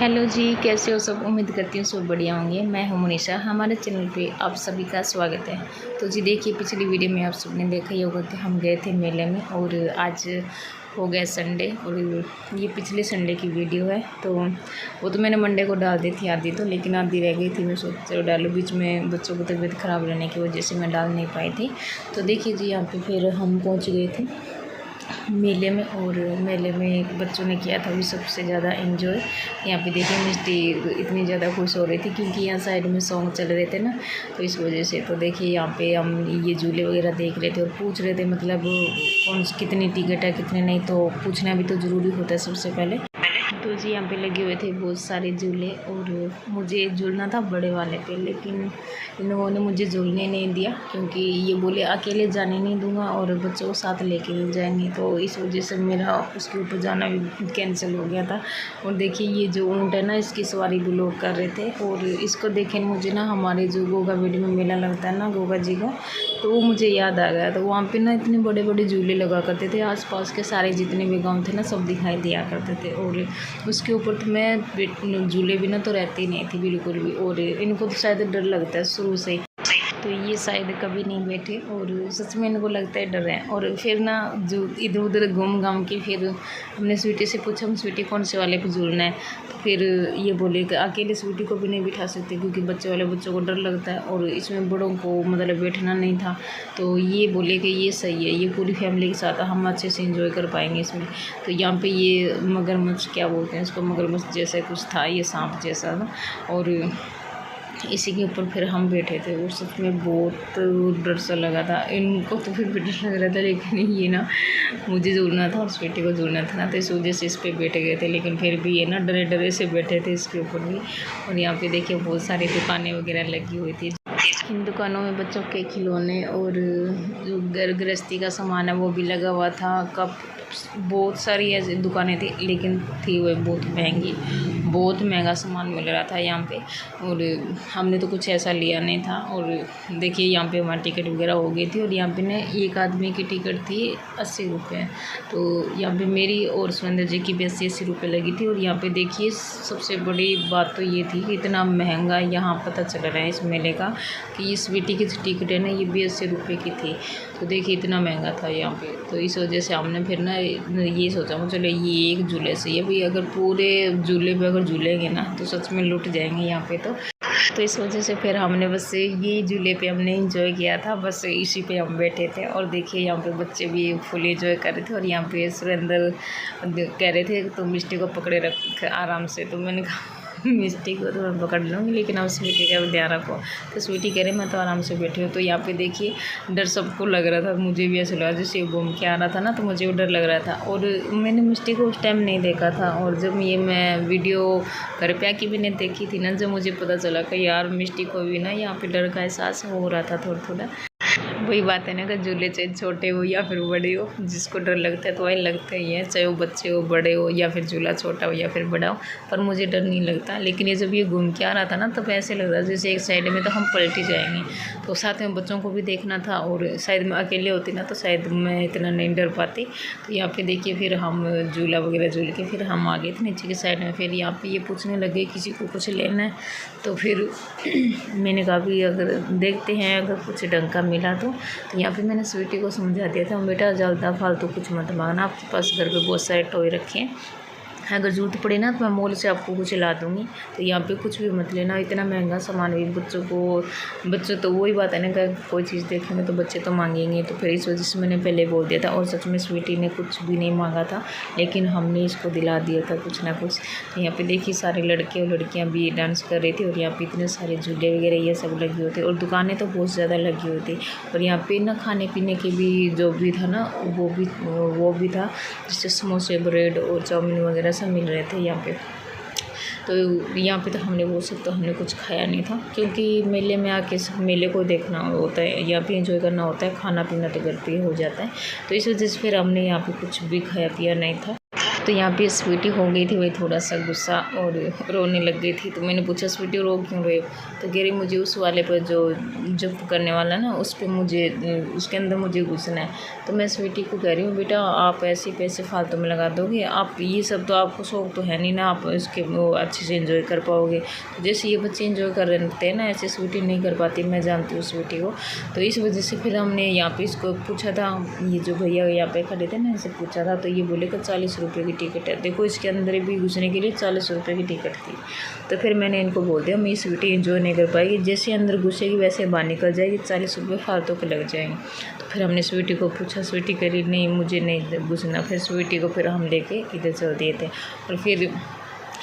Hello जी, कैसे हो सब। उम्मीद करती हूँ सब बढ़िया होंगे। मैं हूँ मनीषा, हमारे चैनल पे आप सभी का स्वागत है। तो जी देखिए, पिछली वीडियो में आप सबने देखा ही होगा कि हम गए थे मेले में और आज हो गया संडे और ये पिछले संडे की वीडियो है। तो वो तो मैंने मंडे को डाल दी थी आधी तो, लेकिन आधी रह गई थी। मैं सोचा डालूँ, बीच में बच्चों को तबीयत ख़राब रहने की वजह से मैं डाल नहीं पाई थी। तो देखिए जी, यहाँ पर फिर हम पहुँच गए थे मेले में और मेले में बच्चों ने किया था भी सबसे ज़्यादा एंजॉय। यहाँ पे देखिए मिष्टी इतनी ज़्यादा खुश हो रही थी क्योंकि यहाँ साइड में सॉन्ग चल रहे थे ना, तो इस वजह से। तो देखिए यहाँ पे हम ये झूले वगैरह देख रहे थे और पूछ रहे थे मतलब कौन कितनी टिकट है कितने नहीं, तो पूछना भी तो ज़रूरी होता है सबसे पहले। तो जी यहाँ पे लगे हुए थे बहुत सारे झूले और मुझे झूलना था बड़े वाले पे, लेकिन इन लोगों ने मुझे झूलने नहीं दिया क्योंकि ये बोले अकेले जाने नहीं दूंगा और बच्चों को साथ लेके नहीं जाएंगे। तो इस वजह से मेरा उसके ऊपर जाना भी कैंसिल हो गया था। और देखिए ये जो ऊँट है ना, इसकी सवारी भी लोग कर रहे थे और इसको देखे मुझे ना हमारे जो गोगा बेड़ी में मेला लगता है ना गोगा जी का, तो वो मुझे याद आ गया। तो वहाँ पे ना इतने बड़े बड़े झूले लगा करते थे, आसपास के सारे जितने भी गांव थे ना सब दिखाई दिया करते थे। और उसके ऊपर तो मैं झूले बिना तो रहती नहीं थी बिल्कुल भी, और इनको तो शायद डर लगता है शुरू से ही, तो ये शायद कभी नहीं बैठे और सच में इनको लगता है डर है। और फिर ना जो इधर उधर घूम घाम के फिर हमने स्वीटी से पूछा, हम स्वीटी कौन से वाले पे झूलना है, तो फिर ये बोले कि अकेले स्वीटी को भी नहीं बिठा सकते क्योंकि बच्चों को डर लगता है और इसमें बड़ों को मतलब बैठना नहीं था। तो ये बोले कि ये सही है, ये पूरी फैमिली के साथ हम अच्छे से इंजॉय कर पाएंगे इसमें। तो यहाँ पे ये मगरमच्छ क्या बोलते हैं इसको, मगरमच्छ जैसा कुछ था, ये सांप जैसा था और इसी के ऊपर फिर हम बैठे थे और सच में बहुत डर सा लगा था। इनको तो फिर भी डर लग रहा था, लेकिन ये ना मुझे झूलना था और स्वीटी को झूलना था ना, तो इस वजह से इस पर बैठे गए थे। लेकिन फिर भी ये ना डरे डरे से बैठे थे इसके ऊपर भी। और यहाँ पे देखिए बहुत सारी दुकानें वगैरह लगी हुई थी। इन दुकानों में बच्चों के खिलौने और जो घर गृहस्थी का सामान है वो भी लगा हुआ था। कप, बहुत सारी ऐसी दुकानें थी, लेकिन थी वो बहुत महंगी, बहुत महंगा सामान मिल रहा था यहाँ पे। और हमने तो कुछ ऐसा लिया नहीं था। और देखिए यहाँ पे हमारी टिकट वगैरह हो गई थी और यहाँ पे ना एक आदमी की टिकट थी 80 रुपये। तो यहाँ पे मेरी और सुरेंद्र जी की भी 80 रुपये लगी थी। और यहाँ पे देखिए सबसे बड़ी बात तो ये थी कि इतना महंगा यहाँ पता चल रहा है इस मेले का कि इस बेटी की टिकट है ना ये भी 80 रुपये की थी। तो देखिए इतना महंगा था यहाँ पे। तो इस वजह से हमने फिर ना ये सोचा चलो ये एक झूले से ये भी, अगर पूरे झूले पे अगर झूलेंगे ना तो सच में लुट जाएंगे यहाँ पे। तो इस वजह से फिर हमने बस ये झूले पे हमने इंजॉय किया था, बस इसी पे हम बैठे थे। और देखिए यहाँ पे बच्चे भी फुल इंजॉय कर रहे थे। और यहाँ पे सुरेंद्र कह रहे थे तो मिष्टी को पकड़े रख आराम से, तो मैंने कहा मिस्टी को तो मैं पकड़ लूँगी लेकिन अब स्वीटी का भी ध्यान रखो। तो स्वीटी कह रहे मैं तो आराम से बैठी हूँ। तो यहाँ पे देखिए डर सबको लग रहा था, मुझे भी ऐसा लगा जैसे घूम के आ रहा था ना, तो मुझे भी डर लग रहा था। और मैंने मिस्टी को उस टाइम नहीं देखा था, और जब ये मैं वीडियो घर पे आके भी नहीं देखी थी ना, जब मुझे पता चला कि यार मिस्टी को भी ना यहाँ पे डर का एहसास हो रहा था थोड़ा थोड़ा। वही बात है ना कि झूले चाहे छोटे हो या फिर बड़े हो, जिसको डर लगता है तो वही लगता ही है, चाहे वो बच्चे हो बड़े हो या फिर झूला छोटा हो या फिर बड़ा हो। पर मुझे डर नहीं लगता। लेकिन ये जब ये घूम के आ रहा था ना, तब ऐसे लग रहा था जैसे एक साइड में तो हम पलट ही जाएंगे। तो साथ में बच्चों को भी देखना था और शायद मैं अकेले होती ना तो शायद मैं इतना नहीं डर पाती। तो यहाँ पे देखिए फिर हम झूला वगैरह झूल के फिर हम आ गए थे नीचे की साइड में। फिर यहाँ पे ये पूछने लगे किसी को कुछ लेना है, तो फिर मैंने कहा भी अगर देखते हैं अगर कुछ ढंग का मिला तो यहाँ पे मैंने स्वीटी को समझा दिया था बेटा ज़्यादा फालतू कुछ मत मांगना, आपके पास घर पे बहुत सारे टॉय रखे हैं, अगर ज़रूरत पड़े ना तो मैं मॉल से आपको कुछ ला दूँगी। तो यहाँ पे कुछ भी मत लेना, इतना महंगा सामान भी बच्चों तो वही बात है ना कि कोई चीज़ देखेंगे तो बच्चे तो मांगेंगे। तो फिर इस वजह से मैंने पहले बोल दिया था। और सच में स्वीटी ने कुछ भी नहीं मांगा था, लेकिन हमने इसको दिला दिया था कुछ ना कुछ। तो यहाँ पे देखिए सारे लड़के और लड़कियाँ भी डांस कर रही थी और यहाँ पे इतने सारे झूले वगैरह ये सब लगे हुए थे और दुकानें तो बहुत ज़्यादा लगी हुई थी। और यहाँ पे ना खाने पीने के भी जो भी था ना वो भी था, जैसे समोसे ब्रेड और चाउमीन वगैरह सब मिल रहे थे यहाँ पे। तो यहाँ पे तो हमने वो सब तो हमने कुछ खाया नहीं था, क्योंकि मेले में आके मेले को देखना होता है, यहाँ पे एंजॉय करना होता है, खाना पीना तो घर पे हो जाता है। तो इस वजह से फिर हमने यहाँ पे कुछ भी खाया पिया नहीं था। तो तो यहाँ पे स्वीटी हो गई थी वही थोड़ा सा गुस्सा और रोने लग गई थी। तो मैंने पूछा स्वीटी रो क्यों रहे हो? तो कह रही मुझे उस वाले पर जो जंप करने वाला ना उस पर मुझे उसके अंदर मुझे घुसना है। तो मैं स्वीटी को कह रही हूँ बेटा आप ऐसे पैसे फालतू में लगा दोगे, आप ये सब तो आपको शौक तो है नहीं ना, आप इसके वो अच्छे से एंजॉय कर पाओगे। तो जैसे ये बच्चे एंजॉय कर रहे हैं ना ऐसे स्वीटी नहीं कर पाती, मैं जानती हूँ स्वीटी को। तो इस वजह से फिर हमने यहाँ पे इसको पूछा था, ये जो भैया यहाँ पे खड़े थे ना इसे पूछा था तो ये बोले कि 40 रुपये की टिकट है। देखो इसके अंदर भी घुसने के लिए 40 रुपये की टिकट थी। तो फिर मैंने इनको बोल दिया मैं स्वीटी एंजॉय नहीं कर पाएगी, जैसे अंदर घुसेगी वैसे बाहर निकल जाएगी, 40 रुपये फालतू के लग जाएंगे। तो फिर हमने स्वीटी को पूछा, स्वीटी करी नहीं मुझे नहीं घुसना। फिर स्वीटी को फिर हम लेके इधर चल दिए थे। और फिर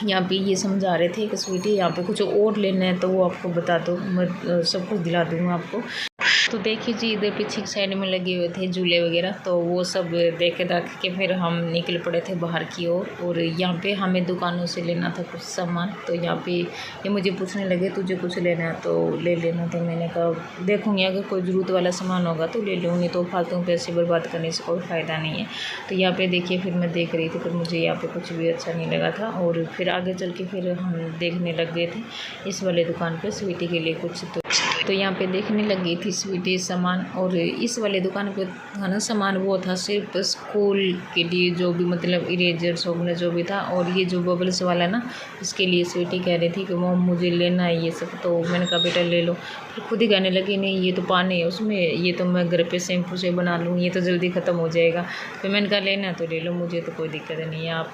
यहाँ पे ये समझा रहे थे कि स्वीटी यहाँ पे कुछ और लेना है तो वो आपको बता दो, मैं सब कुछ दिला दूँगा आपको। तो देखिए जी इधर पीछे की साइड में लगे हुए थे झूले वगैरह, तो वो सब देख के फिर हम निकल पड़े थे बाहर की ओर। और यहाँ पे हमें दुकानों से लेना था कुछ सामान। तो यहाँ पे ये मुझे पूछने लगे तुझे कुछ लेना है तो ले लेना। तो मैंने कहा देखूँगी अगर कोई ज़रूरत वाला सामान होगा तो ले लूँगी, तो फालतू पैसे बर्बाद करने से कोई फ़ायदा नहीं है। तो यहाँ पर देखिए फिर मैं देख रही थी, फिर मुझे यहाँ पर कुछ भी अच्छा नहीं लगा था। और फिर आगे चल के फिर हम देखने लग गए थे इस वाले दुकान पर स्वीटी के लिए कुछ। तो यहाँ पे देखने लग गई थी स्वीटी सामान। और इस वाले दुकान पे था ना सामान वो था सिर्फ स्कूल के लिए, जो भी मतलब इरेजर शॉर्पनर जो भी था। और ये जो बबल्स वाला ना इसके लिए स्वीटी कह रही थी कि मॉम मुझे लेना है ये सब। तो मैंने कहा बेटा ले लो। फिर खुद ही कहने लगी नहीं ये तो पानी है उसमें, ये तो मैं घर पे शैम्पू से बना लूँ, ये तो जल्दी ख़त्म हो जाएगा। फिर मैंने कहा लेना तो ले लो, मुझे तो कोई दिक्कत नहीं है, आप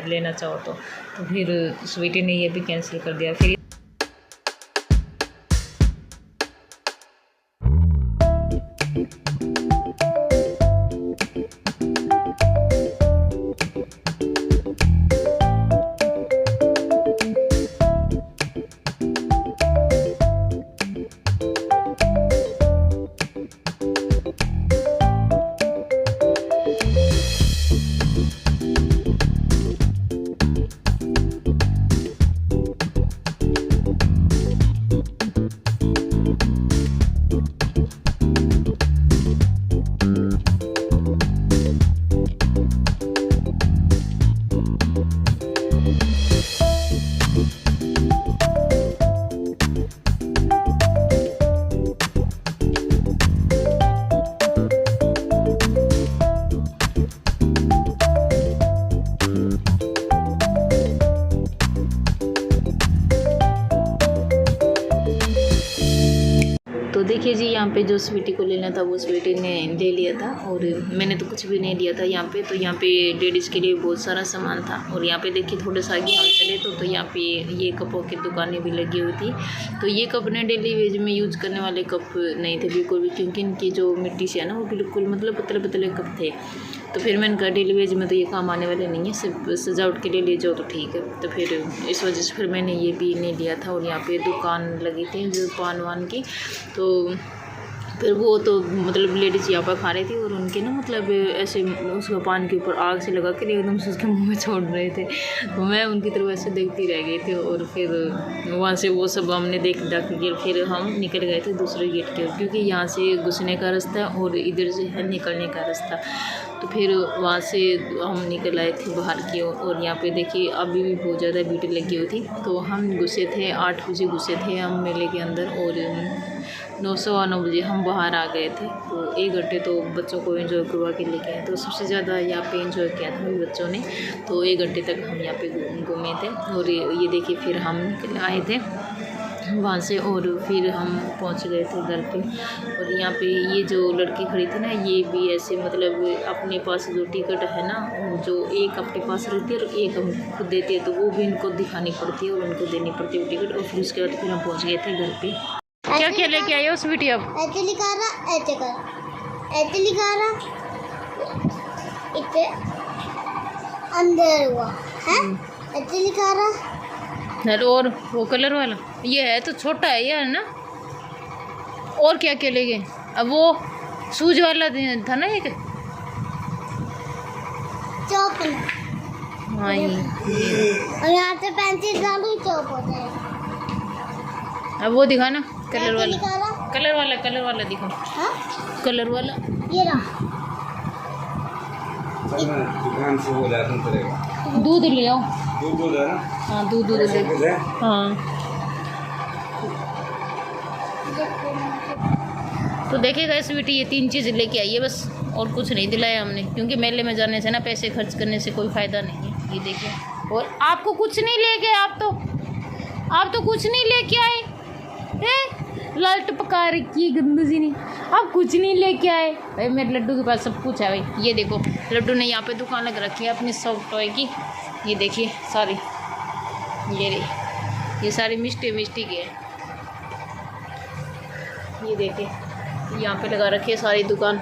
लेना चाहो तो फिर स्वीटी ने ये भी कैंसिल कर दिया। फिर तो देखिए जी यहाँ पे जो स्वीटी को लेना था वो स्वीटी ने ले लिया था और मैंने तो कुछ भी नहीं लिया था यहाँ पे। तो यहाँ पे लेडीज़ के लिए बहुत सारा सामान था। और यहाँ पे देखिए थोड़े सा आगे हम चले तो यहाँ पे ये कपों की दुकानें भी लगी हुई थी। तो ये कप ने डेली वेज में यूज करने वाले कप नहीं थे बिल्कुल भी, क्योंकि इनकी जो मिट्टी से है ना वो बिल्कुल मतलब पतले पतले कप थे। तो फिर मैंने कहा डेली वेज में तो ये काम आने वाले नहीं है, सिर्फ सजावट के लिए ले जाओ तो ठीक है। तो फिर इस वजह से फिर मैंने ये भी नहीं लिया था। और यहाँ पे दुकान लगी थी जो पान वान की, तो फिर वो तो मतलब लेडीज़ यहाँ पर खा रही थी और उनके ना मतलब ऐसे उसका पान के ऊपर आग से लगा कर एकदम से उसके मुँह में छोड़ रहे थे। तो मैं उनकी तरफ ऐसे देखती रह गई थी। और फिर वहाँ से वो सब हमने देख के फिर हम निकल गए थे दूसरे गेट के, क्योंकि यहाँ से घुसने का रास्ता और इधर से है निकलने का रास्ता। तो फिर वहाँ से हम निकल आए थे बाहर की ओर। और यहाँ पे देखिए अभी भी बहुत ज़्यादा भीड़ लगी हुई थी। तो हम घुसे थे 8 बजे घुसे थे हम मेले के अंदर और 9 बजे हम बाहर आ गए थे। तो 1 घंटे तो बच्चों को एंजॉय करवा के लेके आए। तो सबसे ज़्यादा यहाँ पे एंजॉय किया था बच्चों ने। तो 1 घंटे तक हम यहाँ पे घूमे थे। और ये देखिए फिर हम निकल आए थे वहाँ से और फिर हम पहुँच गए थे घर पे। और यहाँ पे ये जो लड़की खड़ी थी ना ये भी ऐसे मतलब अपने पास जो टिकट है ना जो एक अपने पास रहती है और एक हम खुद देते हैं, तो वो भी इनको दिखानी पड़ती है और उनको देनी पड़ती है वो टिकट। और फिर उसके बाद फिर हम पहुँच गए थे घर पे। क्या क्या लेके आए हो स्वीटी? अब ऐसे लिखा रहा इतने अंदर हुआ है, ऐसे लिखा रहा। और वो कलर वाला ये है तो छोटा है यार ना। और क्या क्या ले गए? अब वो सूज वाला था ना एक चौक। हाँ और यहाँ से पेंसिल डालो चौक होता है। अब वो दिखा ना कलर वाला दिखा। हाँ? कलर वाला ये रहा। दुकान से वो लाना पड़ेगा। दूध ले आओ। दूध है ना? हाँ दूध ले। हाँ तो देखिएगा इस बेटी ये 3 चीज़ लेके आई है बस, और कुछ नहीं दिलाया हमने, क्योंकि मेले में जाने से ना पैसे खर्च करने से कोई फ़ायदा नहीं है। ये देखिए, और आपको कुछ नहीं लेके, आप तो कुछ नहीं लेके आए हैं, लालट पका रखी है गंदू जी ने, आप कुछ नहीं लेके आए। भाई मेरे लड्डू के पास सब कुछ है भाई। ये देखो लड्डू ने यहाँ पे दुकान लग रखी है अपनी सॉफ्ट टॉय की। ये देखिए सारी, ये सारी मिष्टी के है। ये देखिए यहाँ पे लगा रखी है सारी दुकान,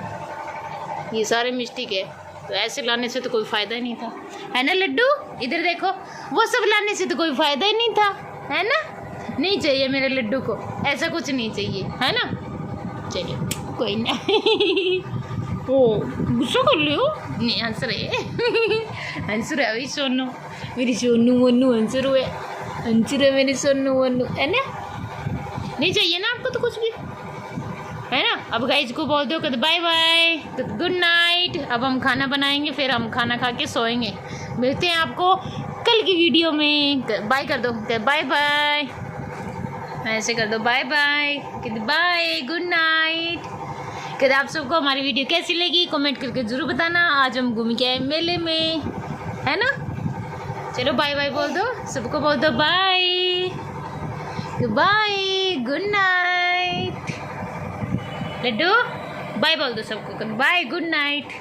ये सारे मिष्टी के। तो ऐसे लाने से तो कोई फ़ायदा ही नहीं था, है ना लड्डू? इधर देखो, वो सब लाने से तो कोई फ़ायदा ही नहीं था, है ना? नहीं चाहिए मेरे लड्डू को ऐसा कुछ नहीं चाहिए, है ना? चलिए कोई नहीं। ओ गुस्सा कर लियो, नहीं हंस रहे हंस रहे भाई सोनू, मेरी सोनू वनू हंस रहे मेरी सोनू वनू, है ना? नहीं चाहिए ना आपको तो कुछ भी, है ना? अब गाइज को बोल दो कि बाय बाय, तो गुड नाइट। अब हम खाना बनाएंगे, फिर हम खाना खा के सोएंगे। मिलते हैं आपको कल की वीडियो में। बाय कर दो, बाय बाय, ऐसे कर दो bye bye, bye good night. कहते आप सबको हमारी वीडियो कैसी लगी कमेंट करके ज़रूर बताना। आज हम घूम के आए मेले में, है ना? चलो बाय बाय बोल दो, सबको बोल दो bye bye good night. Laddu bye बोल दो सबको, बाय गुड नाइट।